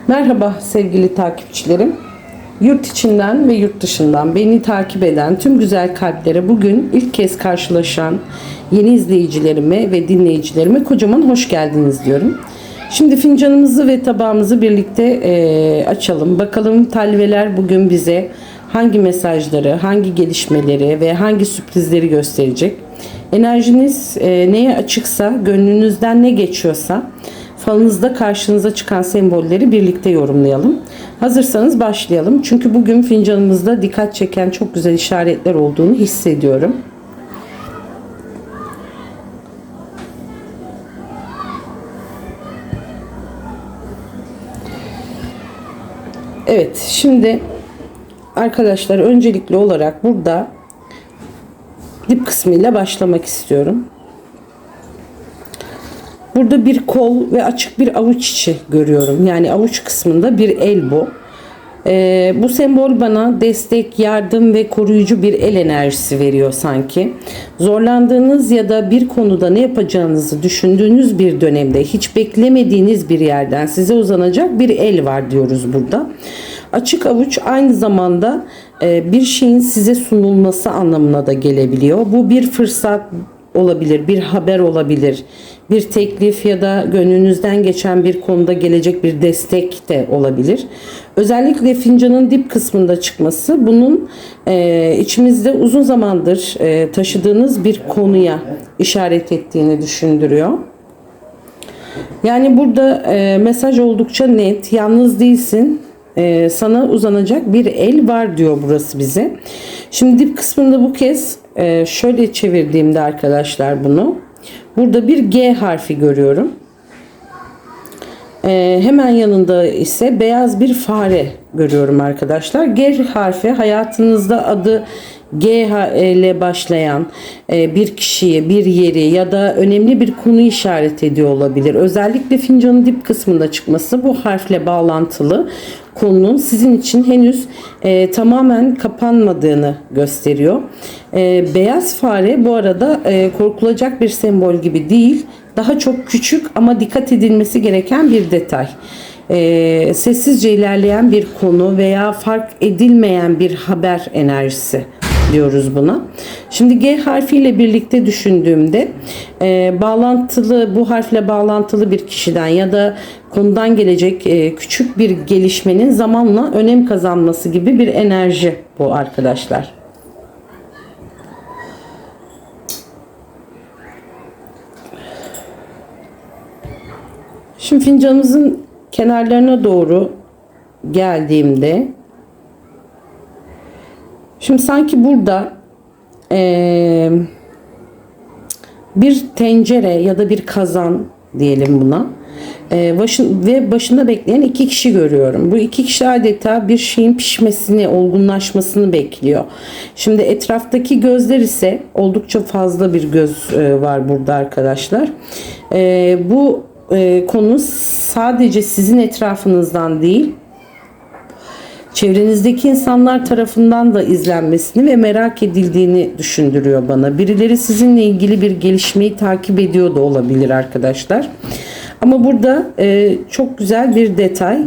Merhaba sevgili takipçilerim. Yurt içinden ve yurt dışından beni takip eden tüm güzel kalplere bugün ilk kez karşılaşan yeni izleyicilerime ve dinleyicilerime kocaman hoş geldiniz diyorum. Şimdi fincanımızı ve tabağımızı birlikte açalım. Bakalım talveler bugün bize hangi mesajları, hangi gelişmeleri ve hangi sürprizleri gösterecek. Enerjiniz neye açıksa, gönlünüzden ne geçiyorsa falınızda karşınıza çıkan sembolleri birlikte yorumlayalım. Hazırsanız başlayalım. Çünkü bugün fincanımızda dikkat çeken çok güzel işaretler olduğunu hissediyorum. Evet, şimdi arkadaşlar öncelikli olarak burada dip kısmıyla başlamak istiyorum. Burada bir kol ve açık bir avuç içi görüyorum. Yani avuç kısmında bir el bu. Bu sembol bana destek, yardım ve koruyucu bir el enerjisi veriyor sanki. Zorlandığınız ya da bir konuda ne yapacağınızı düşündüğünüz bir dönemde hiç beklemediğiniz bir yerden size uzanacak bir el var diyoruz burada. Açık avuç aynı zamanda bir şeyin size sunulması anlamına da gelebiliyor. Bu bir fırsat olabilir, bir haber olabilir, bir teklif ya da gönlünüzden geçen bir konuda gelecek bir destek de olabilir. Özellikle fincanın dip kısmında çıkması bunun içimizde uzun zamandır taşıdığınız bir konuya işaret ettiğini düşündürüyor. Yani burada mesaj oldukça net, yalnız değilsin. Sana uzanacak bir el var diyor burası bize. Şimdi dip kısmında bu kez şöyle çevirdiğimde arkadaşlar bunu. Burada bir G harfi görüyorum. Hemen yanında ise beyaz bir fare görüyorum arkadaşlar. G harfi hayatınızda adı G ile başlayan bir kişiyi, bir yeri ya da önemli bir konu işaret ediyor olabilir. Özellikle fincanın dip kısmında çıkması bu harfle bağlantılı konunun sizin için henüz tamamen kapanmadığını gösteriyor. Beyaz fare bu arada korkulacak bir sembol gibi değil. Daha çok küçük ama dikkat edilmesi gereken bir detay. Sessizce ilerleyen bir konu veya fark edilmeyen bir haber enerjisi diyoruz buna. Şimdi G harfiyle birlikte düşündüğümde bağlantılı, bu harfle bağlantılı bir kişiden ya da konudan gelecek küçük bir gelişmenin zamanla önem kazanması gibi bir enerji bu arkadaşlar. Şimdi fincanımızın kenarlarına doğru geldiğimde şimdi sanki burada bir tencere ya da bir kazan diyelim buna başında bekleyen iki kişi görüyorum. Bu iki kişi adeta bir şeyin pişmesini, olgunlaşmasını bekliyor. Şimdi etraftaki gözler ise oldukça fazla bir göz var burada arkadaşlar. Bu konu sadece sizin etrafınızdan değil, çevrenizdeki insanlar tarafından da izlenmesini ve merak edildiğini düşündürüyor bana. Birileri sizinle ilgili bir gelişmeyi takip ediyor da olabilir arkadaşlar. Ama burada çok güzel bir detay.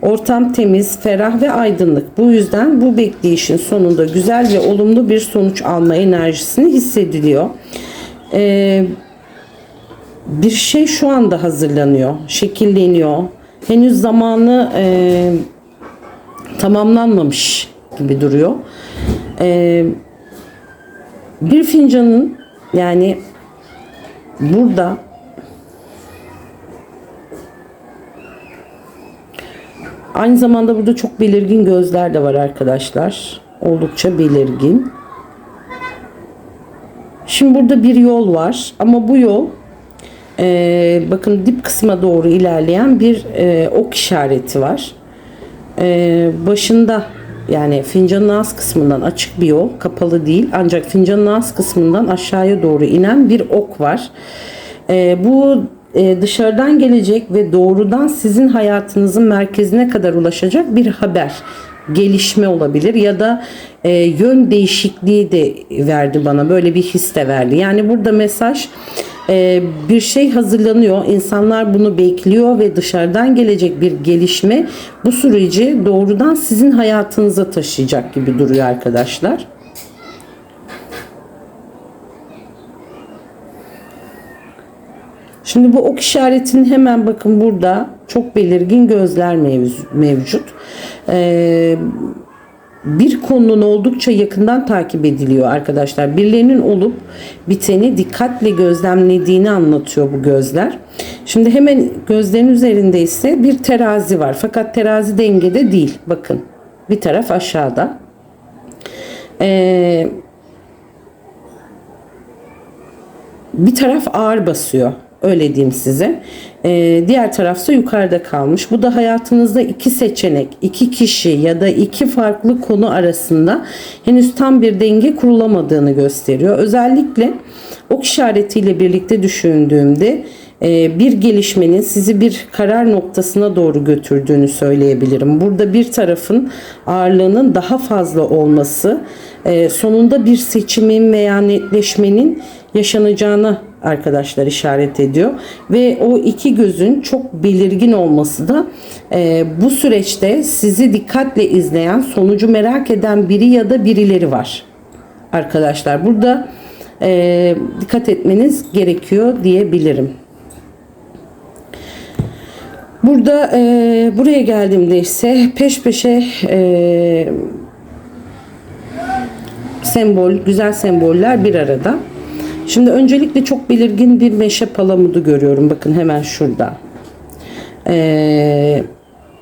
Ortam temiz, ferah ve aydınlık. Bu yüzden bu bekleyişin sonunda güzel ve olumlu bir sonuç alma enerjisini hissediliyor. Bir şey şu anda hazırlanıyor, şekilleniyor. Henüz zamanı tamamlanmamış gibi duruyor. Bir fincanın yani burada aynı zamanda burada çok belirgin gözler de var arkadaşlar. Oldukça belirgin. Şimdi burada bir yol var ama bu yol bakın dip kısma doğru ilerleyen bir ok işareti var. Başında yani fincanın ağız kısmından açık bir yol, kapalı değil, ancak fincanın ağız kısmından aşağıya doğru inen bir ok var. Bu dışarıdan gelecek ve doğrudan sizin hayatınızın merkezine kadar ulaşacak bir haber, gelişme olabilir ya da yön değişikliği de verdi bana, böyle bir his de verdi. Yani burada mesaj bir şey hazırlanıyor. İnsanlar bunu bekliyor ve dışarıdan gelecek bir gelişme bu süreci doğrudan sizin hayatınıza taşıyacak gibi duruyor arkadaşlar. Şimdi bu ok işaretinin hemen bakın burada çok belirgin gözler mevcut. Bir konunun oldukça yakından takip ediliyor arkadaşlar. Birilerinin olup biteni dikkatle gözlemlediğini anlatıyor bu gözler. Şimdi hemen gözlerin üzerinde ise bir terazi var. Fakat terazi dengede değil. Bakın bir taraf aşağıda. Bir taraf ağır basıyor. Öyle diyeyim size. Diğer tarafsa yukarıda kalmış. Bu da hayatınızda iki seçenek, iki kişi ya da iki farklı konu arasında henüz tam bir denge kurulamadığını gösteriyor. Özellikle ok işaretiyle birlikte düşündüğümde bir gelişmenin sizi bir karar noktasına doğru götürdüğünü söyleyebilirim. Burada bir tarafın ağırlığının daha fazla olması sonunda bir seçimin veya netleşmenin yaşanacağını arkadaşlar işaret ediyor ve o iki gözün çok belirgin olması da bu süreçte sizi dikkatle izleyen, sonucu merak eden biri ya da birileri var arkadaşlar. Burada dikkat etmeniz gerekiyor diyebilirim. Burada buraya geldiğimde ise peş peşe güzel semboller bir arada. Şimdi öncelikle çok belirgin bir meşe palamudu görüyorum. Bakın hemen şurada.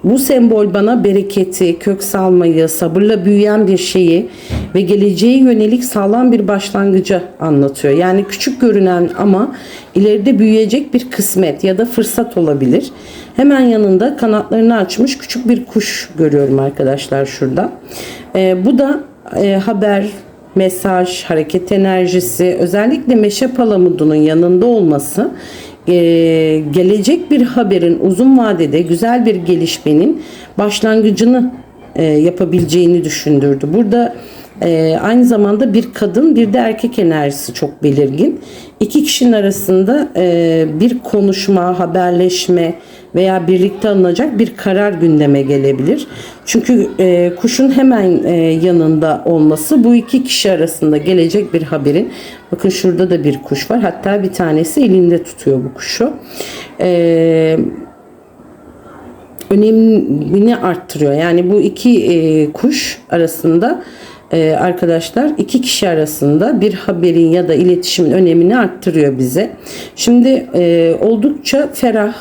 Bu sembol bana bereketi, kök salmayı, sabırla büyüyen bir şeyi ve geleceğe yönelik sağlam bir başlangıcı anlatıyor. Yani küçük görünen ama ileride büyüyecek bir kısmet ya da fırsat olabilir. Hemen yanında kanatlarını açmış küçük bir kuş görüyorum arkadaşlar şurada. Bu da haber, mesaj, hareket enerjisi, özellikle meşe palamudunun yanında olması gelecek bir haberin uzun vadede güzel bir gelişmenin başlangıcını yapabileceğini düşündürdü. Burada aynı zamanda bir kadın bir de erkek enerjisi çok belirgin. İki kişinin arasında bir konuşma, haberleşme veya birlikte alınacak bir karar gündeme gelebilir. Çünkü kuşun hemen yanında olması bu iki kişi arasında gelecek bir haberin, bakın şurada da bir kuş var, hatta bir tanesi elinde tutuyor bu kuşu, önemini arttırıyor. Yani bu iki kuş arasında arkadaşlar iki kişi arasında bir haberin ya da iletişimin önemini arttırıyor bize. Şimdi oldukça ferah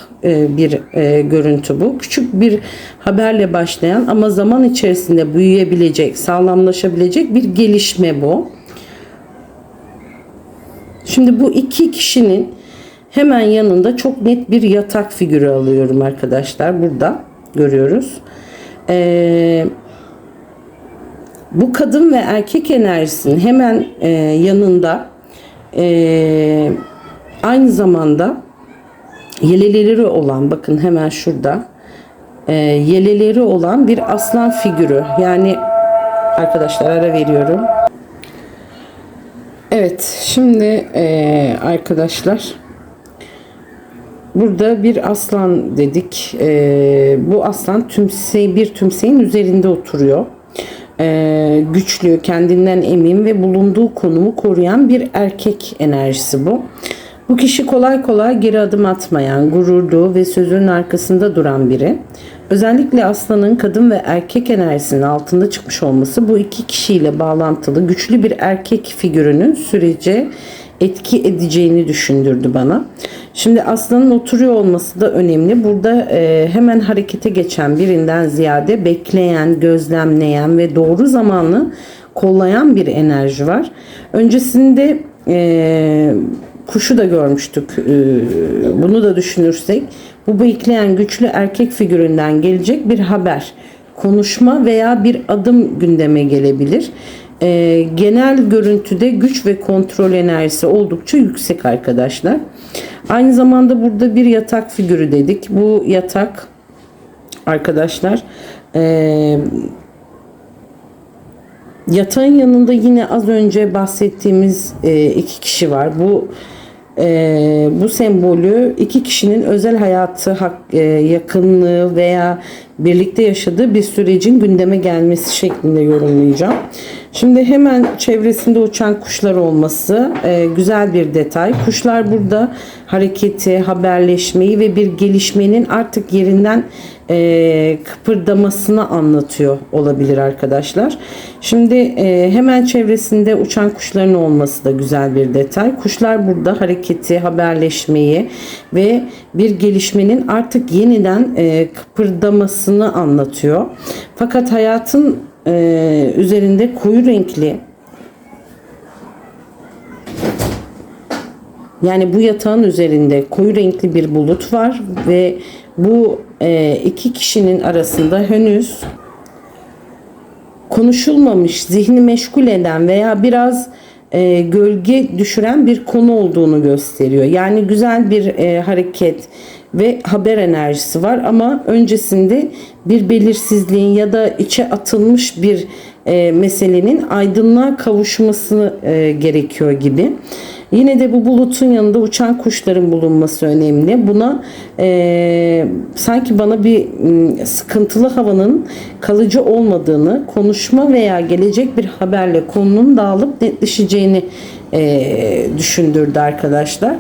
bir görüntü bu. Küçük bir haberle başlayan ama zaman içerisinde büyüyebilecek, sağlamlaşabilecek bir gelişme bu. Şimdi bu iki kişinin hemen yanında çok net bir yatak figürü alıyorum arkadaşlar. Burada görüyoruz. Bu kadın ve erkek enerjisinin hemen yanında aynı zamanda yeleleri olan, bakın hemen şurada yeleleri olan bir aslan figürü. Yani arkadaşlar ara veriyorum. Evet, şimdi arkadaşlar burada bir aslan dedik. Bu aslan bir tümseyin üzerinde oturuyor. Güçlü, kendinden emin ve bulunduğu konumu koruyan bir erkek enerjisi bu. Bu kişi kolay kolay geri adım atmayan, gururlu ve sözünün arkasında duran biri. Özellikle aslanın kadın ve erkek enerjisinin altında çıkmış olması bu iki kişiyle bağlantılı güçlü bir erkek figürünün sürece etki edeceğini düşündürdü bana. Şimdi aslanın oturuyor olması da önemli. Burada hemen harekete geçen birinden ziyade bekleyen, gözlemleyen ve doğru zamanlı kollayan bir enerji var. Öncesinde kuşu da görmüştük. Bunu da düşünürsek bu bekleyen güçlü erkek figüründen gelecek bir haber, konuşma veya bir adım gündeme gelebilir. Genel görüntüde güç ve kontrol enerjisi oldukça yüksek arkadaşlar. Aynı zamanda burada bir yatak figürü dedik. Bu yatak arkadaşlar yatağın yanında yine az önce bahsettiğimiz iki kişi var. Bu Bu sembolü iki kişinin özel hayatı, yakınlığı veya birlikte yaşadığı bir sürecin gündeme gelmesi şeklinde yorumlayacağım. Şimdi hemen çevresinde uçan kuşlar olması güzel bir detay. Kuşlar burada hareketi, haberleşmeyi ve bir gelişmenin artık yerinden kıpırdamasını anlatıyor olabilir arkadaşlar. Şimdi hemen çevresinde uçan kuşların olması da güzel bir detay. Kuşlar burada hareketi, haberleşmeyi ve bir gelişmenin artık yeniden kıpırdamasını anlatıyor. Fakat hayatın üzerinde koyu renkli, yani bu yatağın üzerinde koyu renkli bir bulut var ve bu iki kişinin arasında henüz konuşulmamış, zihni meşgul eden veya biraz gölge düşüren bir konu olduğunu gösteriyor. Yani güzel bir hareket ve haber enerjisi var ama öncesinde bir belirsizliğin ya da içe atılmış bir meselenin aydınlığa kavuşması gerekiyor gibi. Yine de bu bulutun yanında uçan kuşların bulunması önemli. Buna sanki bana bir sıkıntılı havanın kalıcı olmadığını, konuşma veya gelecek bir haberle konunun dağılıp netleşeceğini düşündürdü arkadaşlar.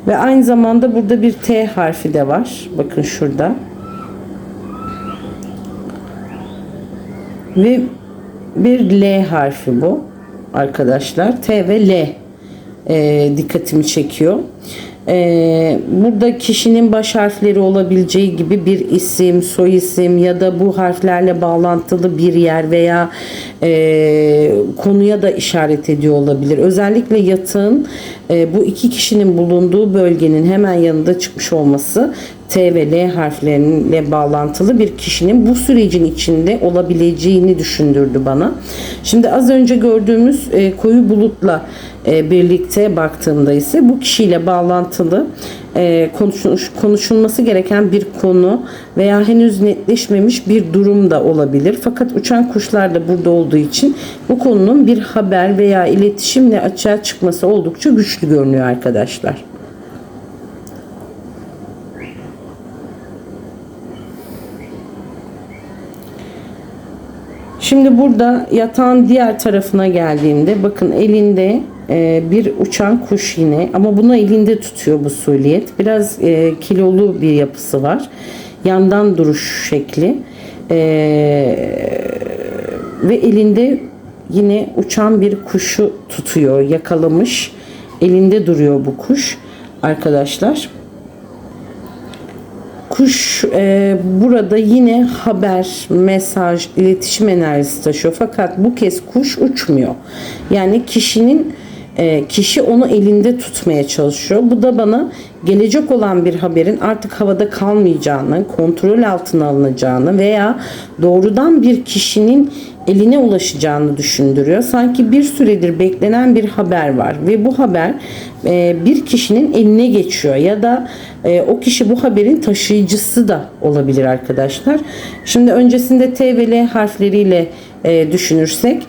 Ve aynı zamanda burada bir T harfi de var. Bakın şurada. Ve bir L harfi bu arkadaşlar. T ve L dikkatimi çekiyor. Burada kişinin baş harfleri olabileceği gibi bir isim, soy isim ya da bu harflerle bağlantılı bir yer veya konuya da işaret ediyor olabilir. Özellikle yatağın bu iki kişinin bulunduğu bölgenin hemen yanında çıkmış olması T ve L harfleriyle bağlantılı bir kişinin bu sürecin içinde olabileceğini düşündürdü bana. Şimdi az önce gördüğümüz koyu bulutla birlikte baktığımda ise bu kişiyle bağlantılı konuşulması gereken bir konu veya henüz netleşmemiş bir durum da olabilir. Fakat uçan kuşlar da burada olduğu için bu konunun bir haber veya iletişimle açığa çıkması oldukça güçlü görünüyor arkadaşlar. Şimdi burada yatağın diğer tarafına geldiğimde bakın elinde bir uçan kuş yine ama bunu elinde tutuyor bu suliyet. Biraz kilolu bir yapısı var. Yandan duruş şekli ve elinde yine uçan bir kuşu tutuyor. Yakalamış. Elinde duruyor bu kuş arkadaşlar. Kuş burada yine haber, mesaj, iletişim enerjisi taşıyor. Fakat bu kez kuş uçmuyor. Yani kişi onu elinde tutmaya çalışıyor. Bu da bana gelecek olan bir haberin artık havada kalmayacağını, kontrol altına alınacağını veya doğrudan bir kişinin eline ulaşacağını düşündürüyor. Sanki bir süredir beklenen bir haber var ve bu haber bir kişinin eline geçiyor ya da o kişi bu haberin taşıyıcısı da olabilir arkadaşlar. Şimdi öncesinde T ve L harfleriyle düşünürsek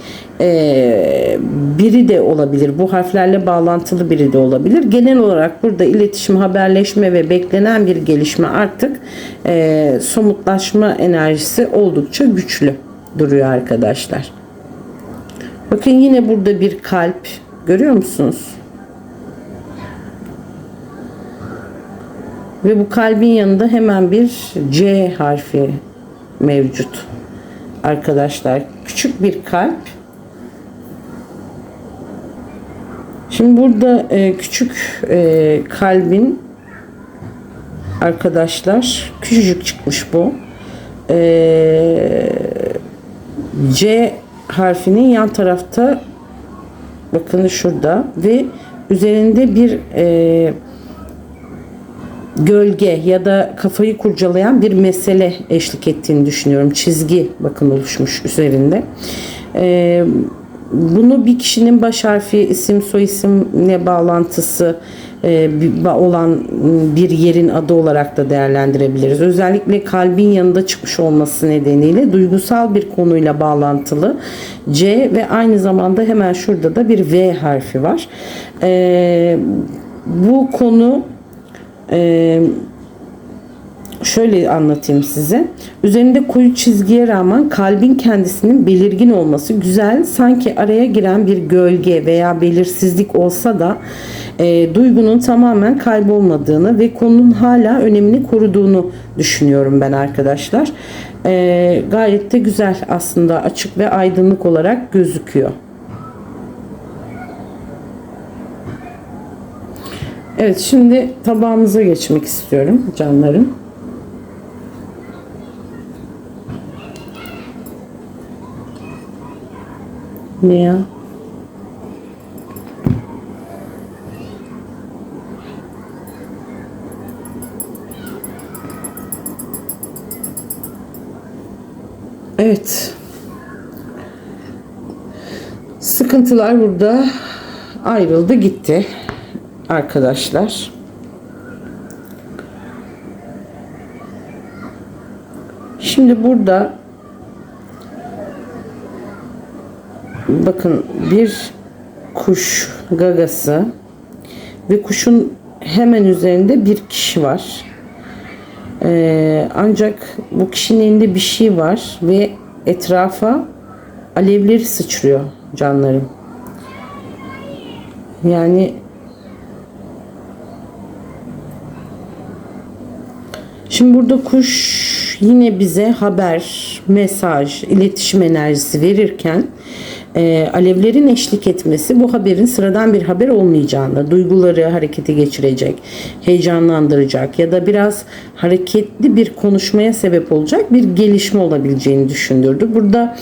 biri de olabilir. Bu harflerle bağlantılı biri de olabilir. Genel olarak burada iletişim, haberleşme ve beklenen bir gelişme artık somutlaşma enerjisi oldukça güçlü duruyor arkadaşlar. Bakın yine burada bir kalp görüyor musunuz? Ve bu kalbin yanında hemen bir C harfi mevcut. Arkadaşlar küçük bir kalp. Şimdi burada küçük kalbin arkadaşlar küçücük çıkmış bu. C harfinin yan tarafta bakın şurada ve üzerinde bir gölge ya da kafayı kurcalayan bir mesele eşlik ettiğini düşünüyorum. Çizgi bakın oluşmuş üzerinde. Bunu bir kişinin baş harfi, isim, soyisimle bağlantısı olan bir yerin adı olarak da değerlendirebiliriz. Özellikle kalbin yanında çıkmış olması nedeniyle duygusal bir konuyla bağlantılı C ve aynı zamanda hemen şurada da bir V harfi var. bu konu şöyle anlatayım size. Üzerinde koyu çizgiye rağmen kalbin kendisinin belirgin olması güzel. Sanki araya giren bir gölge veya belirsizlik olsa da duygunun tamamen kaybolmadığını ve konunun hala önemini koruduğunu düşünüyorum ben arkadaşlar. Gayet de güzel aslında, açık ve aydınlık olarak gözüküyor. Evet, şimdi tabağımıza geçmek istiyorum canlarım. Ne ya? Evet. Sıkıntılar burada ayrıldı gitti arkadaşlar. Şimdi burada bakın, bir kuş gagası ve kuşun hemen üzerinde bir kişi var. Ancak bu kişinin elinde bir şey var ve etrafa alevleri sıçrıyor canlarım. Yani şimdi burada kuş yine bize haber, mesaj, iletişim enerjisi verirken alevlerin eşlik etmesi bu haberin sıradan bir haber olmayacağını, duyguları harekete geçirecek, heyecanlandıracak ya da biraz hareketli bir konuşmaya sebep olacak bir gelişme olabileceğini düşündürdü. Burada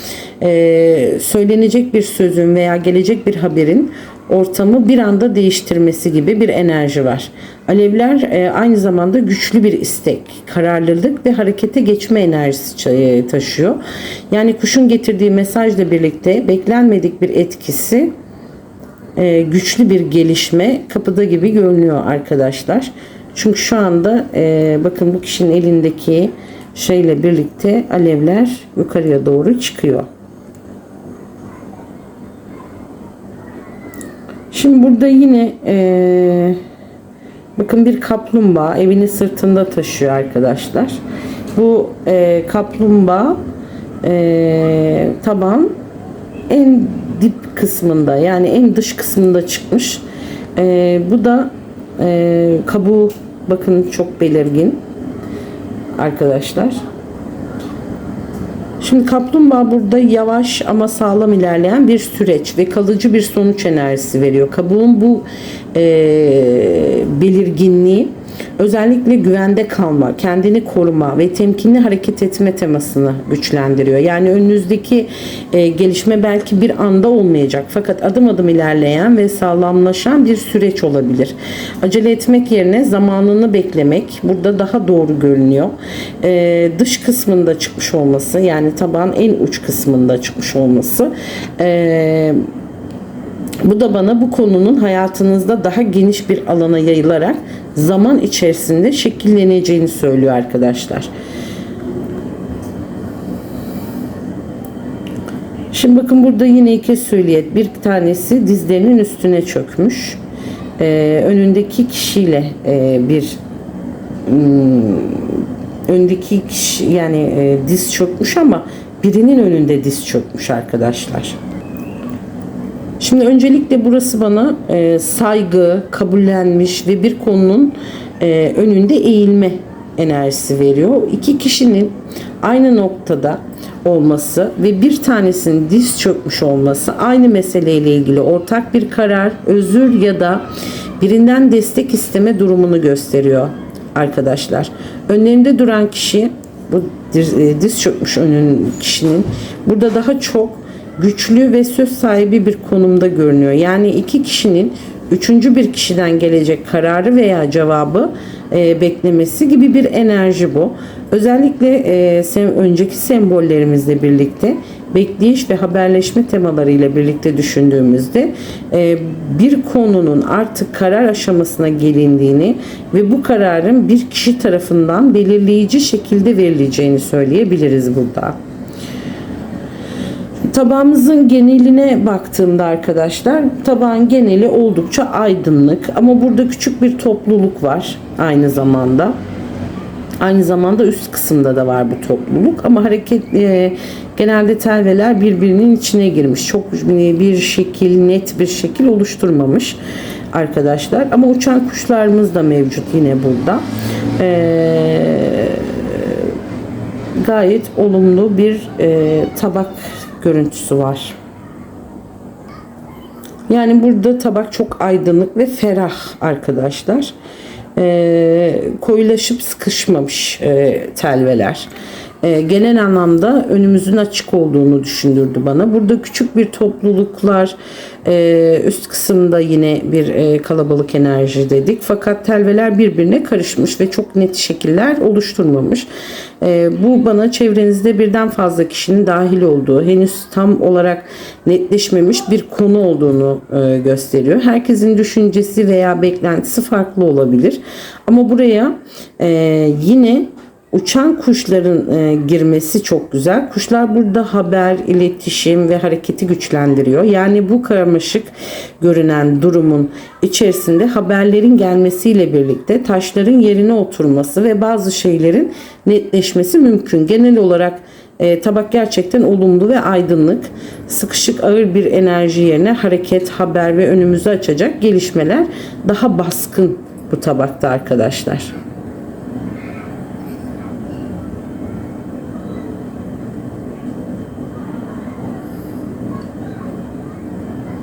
söylenecek bir sözün veya gelecek bir haberin ortamı bir anda değiştirmesi gibi bir enerji var. Alevler aynı zamanda güçlü bir istek, kararlılık ve harekete geçme enerjisi taşıyor. Yani kuşun getirdiği mesajla birlikte beklenmedik bir etkisi, güçlü bir gelişme kapıda gibi görünüyor arkadaşlar. Çünkü şu anda bakın, bu kişinin elindeki şeyle birlikte alevler yukarıya doğru çıkıyor. Şimdi burada yine bakın, bir kaplumbağa evini sırtında taşıyor arkadaşlar. Bu kaplumbağa taban en dip kısmında, yani en dış kısmında çıkmış. Bu da kabuğu bakın çok belirgin arkadaşlar. Şimdi kaplumbağa burada yavaş ama sağlam ilerleyen bir süreç ve kalıcı bir sonuç enerjisi veriyor. Kabuğun bu belirginliği özellikle güvende kalma, kendini koruma ve temkinli hareket etme temasını güçlendiriyor. Yani önünüzdeki gelişme belki bir anda olmayacak, fakat adım adım ilerleyen ve sağlamlaşan bir süreç olabilir. Acele etmek yerine zamanını beklemek burada daha doğru görünüyor. Dış kısmında çıkmış olması, yani tabağın en uç kısmında çıkmış olması, bu da bana bu konunun hayatınızda daha geniş bir alana yayılarak zaman içerisinde şekilleneceğini söylüyor arkadaşlar. Şimdi bakın, burada yine iki süliyet. Bir tanesi dizlerinin üstüne çökmüş. Önündeki kişiyle öndeki kişi, yani diz çökmüş ama birinin önünde diz çökmüş arkadaşlar. Şimdi öncelikle burası bana saygı, kabullenmiş ve bir konunun önünde eğilme enerjisi veriyor. İki kişinin aynı noktada olması ve bir tanesinin diz çökmüş olması aynı meseleyle ilgili ortak bir karar, özür ya da birinden destek isteme durumunu gösteriyor arkadaşlar. Önlerinde duran kişi, bu diz çökmüş kişinin burada daha çok güçlü ve söz sahibi bir konumda görünüyor. Yani iki kişinin üçüncü bir kişiden gelecek kararı veya cevabı beklemesi gibi bir enerji bu. Özellikle önceki sembollerimizle birlikte bekleyiş ve haberleşme temalarıyla birlikte düşündüğümüzde bir konunun artık karar aşamasına gelindiğini ve bu kararın bir kişi tarafından belirleyici şekilde verileceğini söyleyebiliriz burada. Tabağımızın geneline baktığımda arkadaşlar, tabağın geneli oldukça aydınlık ama burada küçük bir topluluk var aynı zamanda. Aynı zamanda üst kısımda da var bu topluluk ama genelde telveler birbirinin içine girmiş. Çok bir şekil, net bir şekil oluşturmamış arkadaşlar. Ama uçan kuşlarımız da mevcut yine burada. Gayet olumlu bir tabak görüntüsü var. Yani burada tabak çok aydınlık ve ferah arkadaşlar. Koyulaşıp sıkışmamış telveler. Genel anlamda önümüzün açık olduğunu düşündürdü bana. Burada küçük bir topluluklar, üst kısımda yine bir kalabalık enerji dedik. Fakat telveler birbirine karışmış ve çok net şekiller oluşturmamış. Bu bana çevrenizde birden fazla kişinin dahil olduğu, henüz tam olarak netleşmemiş bir konu olduğunu gösteriyor. Herkesin düşüncesi veya beklentisi farklı olabilir. Ama buraya yine uçan kuşların girmesi çok güzel. Kuşlar burada haber, iletişim ve hareketi güçlendiriyor. Yani bu karmaşık görünen durumun içerisinde haberlerin gelmesiyle birlikte taşların yerine oturması ve bazı şeylerin netleşmesi mümkün. Genel olarak tabak gerçekten olumlu ve aydınlık. Sıkışık ağır bir enerji yerine hareket, haber ve önümüzü açacak gelişmeler daha baskın bu tabakta arkadaşlar.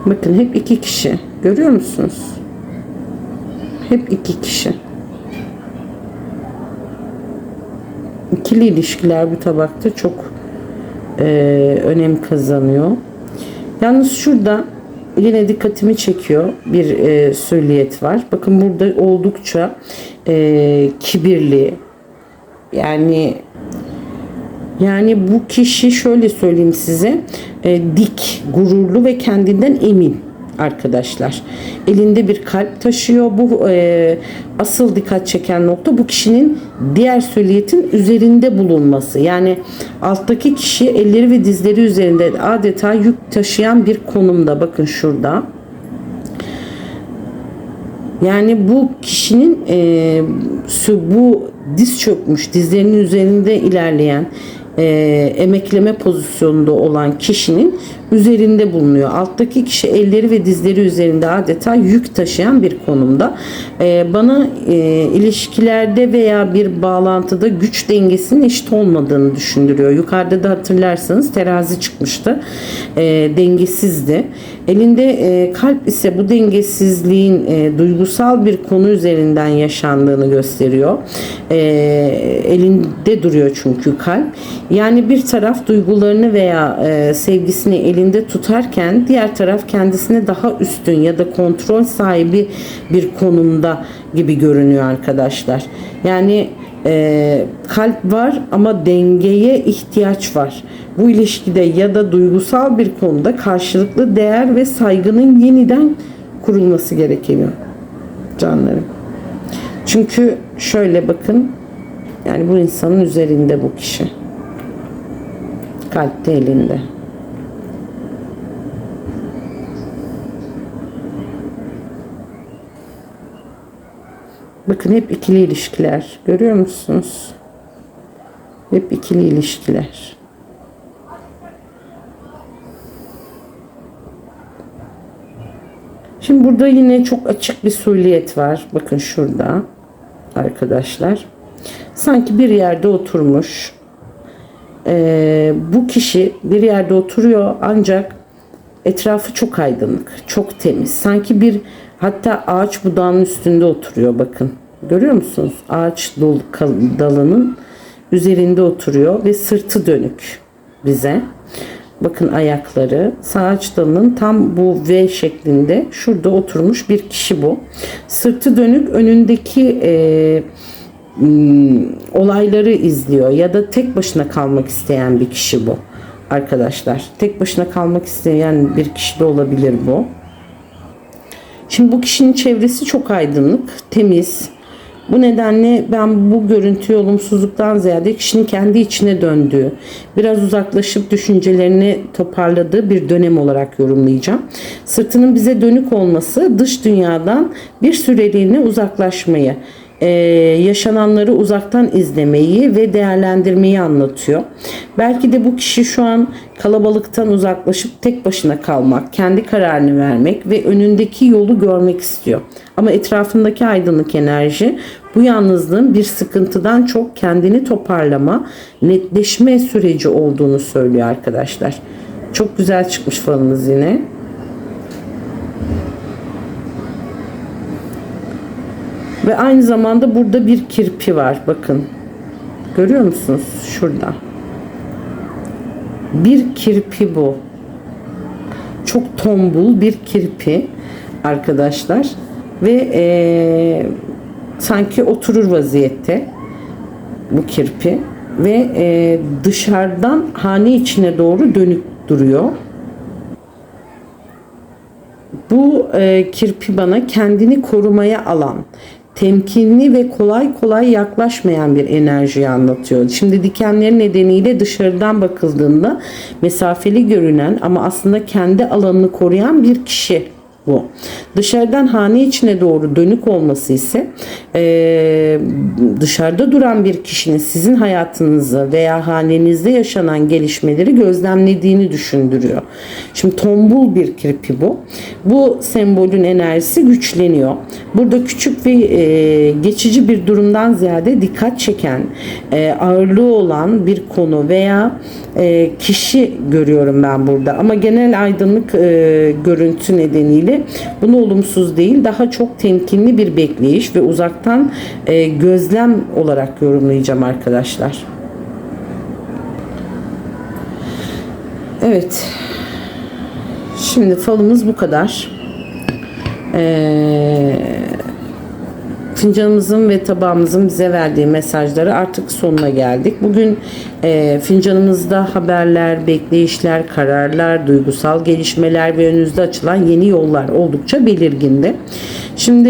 Bakın hep iki kişi. Görüyor musunuz? Hep iki kişi. İkili ilişkiler bu tabakta çok önem kazanıyor. Yalnız şurada yine dikkatimi çekiyor bir süliyet var. Bakın burada oldukça kibirli. Yani bu kişi şöyle söyleyeyim size, dik, gururlu ve kendinden emin arkadaşlar. Elinde bir kalp taşıyor. Bu asıl dikkat çeken nokta bu kişinin diğer sülliyetin üzerinde bulunması. Yani alttaki kişi elleri ve dizleri üzerinde adeta yük taşıyan bir konumda. Bakın şurada. Yani bu kişinin bu diz çökmüş, dizlerinin üzerinde ilerleyen, emekleme pozisyonunda olan kişinin üzerinde bulunuyor. Alttaki kişi elleri ve dizleri üzerinde adeta yük taşıyan bir konumda. Bana ilişkilerde veya bir bağlantıda güç dengesinin eşit olmadığını düşündürüyor. Yukarıda da hatırlarsanız terazi çıkmıştı. Dengesizdi. Elinde kalp ise bu dengesizliğin duygusal bir konu üzerinden yaşandığını gösteriyor. Elinde duruyor çünkü kalp. Yani bir taraf duygularını veya sevgisini elinde tutarken diğer taraf kendisine daha üstün ya da kontrol sahibi bir konumda gibi görünüyor arkadaşlar. Yani kalp var ama dengeye ihtiyaç var. Bu ilişkide ya da duygusal bir konuda karşılıklı değer ve saygının yeniden kurulması gerekiyor canlarım. Çünkü şöyle bakın, yani bu insanın üzerinde bu kişi. Kalp de elinde. Bakın hep ikili ilişkiler. Görüyor musunuz? Hep ikili ilişkiler. Şimdi burada yine çok açık bir süliyet var. Bakın şurada arkadaşlar. Sanki bir yerde oturmuş. Bu kişi bir yerde oturuyor ancak etrafı çok aydınlık, çok temiz. Sanki hatta ağaç budağının üstünde oturuyor bakın. Görüyor musunuz? Ağaç dalının üzerinde oturuyor ve sırtı dönük bize. Bakın ayakları. Ağaç dalının tam bu V şeklinde şurada oturmuş bir kişi bu. Sırtı dönük, önündeki olayları izliyor ya da tek başına kalmak isteyen bir kişi bu arkadaşlar. Tek başına kalmak isteyen bir kişi de olabilir bu. Şimdi bu kişinin çevresi çok aydınlık, temiz, Bu nedenle ben bu görüntüyü olumsuzluktan ziyade kişinin kendi içine döndüğü, biraz uzaklaşıp düşüncelerini toparladığı bir dönem olarak yorumlayacağım. Sırtının bize dönük olması dış dünyadan bir süreliğine uzaklaşmayı, yaşananları uzaktan izlemeyi ve değerlendirmeyi anlatıyor. Belki de bu kişi şu an kalabalıktan uzaklaşıp tek başına kalmak, kendi kararını vermek ve önündeki yolu görmek istiyor. Ama etrafındaki aydınlık enerji bu yalnızlığın bir sıkıntıdan çok kendini toparlama, netleşme süreci olduğunu söylüyor arkadaşlar. Çok güzel çıkmış falınız yine. Ve aynı zamanda burada bir kirpi var. Bakın. Görüyor musunuz? Şurada. Bir kirpi bu. Çok tombul bir kirpi arkadaşlar. Ve sanki oturur vaziyette bu kirpi. Ve dışarıdan hane içine doğru dönük duruyor. Bu kirpi bana kendini korumaya alan, temkinli ve kolay kolay yaklaşmayan bir enerjiyi anlatıyor. Şimdi dikenleri nedeniyle dışarıdan bakıldığında mesafeli görünen ama aslında kendi alanını koruyan bir kişi bu. Dışarıdan hane içine doğru dönük olması ise dışarıda duran bir kişinin sizin hayatınızı veya hanenizde yaşanan gelişmeleri gözlemlediğini düşündürüyor. Şimdi tombul bir kirpi bu. Bu sembolün enerjisi güçleniyor. Burada küçük ve geçici bir durumdan ziyade dikkat çeken, ağırlığı olan bir konu veya kişi görüyorum ben burada. Ama genel aydınlık görüntü nedeniyle bunu olumsuz değil, daha çok temkinli bir bekleyiş ve uzaktan gözlem olarak yorumlayacağım arkadaşlar. Evet. Şimdi falımız bu kadar. Fincanımızın ve tabağımızın bize verdiği mesajları artık sonuna geldik. Bugün fincanımızda haberler, bekleyişler, kararlar, duygusal gelişmeler ve önünüzde açılan yeni yollar oldukça belirgindi. Şimdi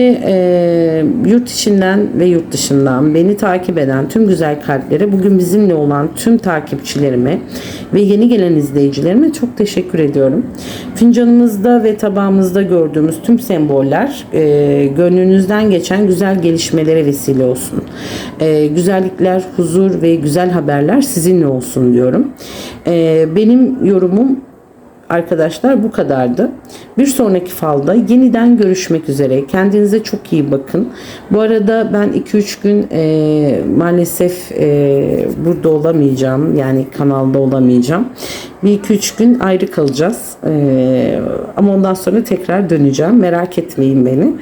yurt içinden ve yurt dışından beni takip eden tüm güzel kalplere, bugün bizimle olan tüm takipçilerime ve yeni gelen izleyicilerime çok teşekkür ediyorum. Fincanımızda ve tabağımızda gördüğümüz tüm semboller gönlünüzden geçen güzel gelişmelere vesile olsun. Güzellikler, huzur ve güzel haberler sizinle olsun diyorum. Benim yorumum arkadaşlar bu kadardı. Bir sonraki falda yeniden görüşmek üzere. Kendinize çok iyi bakın. Bu arada ben 2-3 gün maalesef burada olamayacağım. Yani kanalda olamayacağım. Bir 2-3 gün ayrı kalacağız. Ama ondan sonra tekrar döneceğim. Merak etmeyin beni.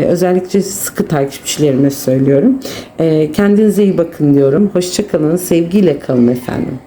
Özellikle sıkı takipçilerime söylüyorum. Kendinize iyi bakın diyorum. Hoşça kalın. Sevgiyle kalın efendim.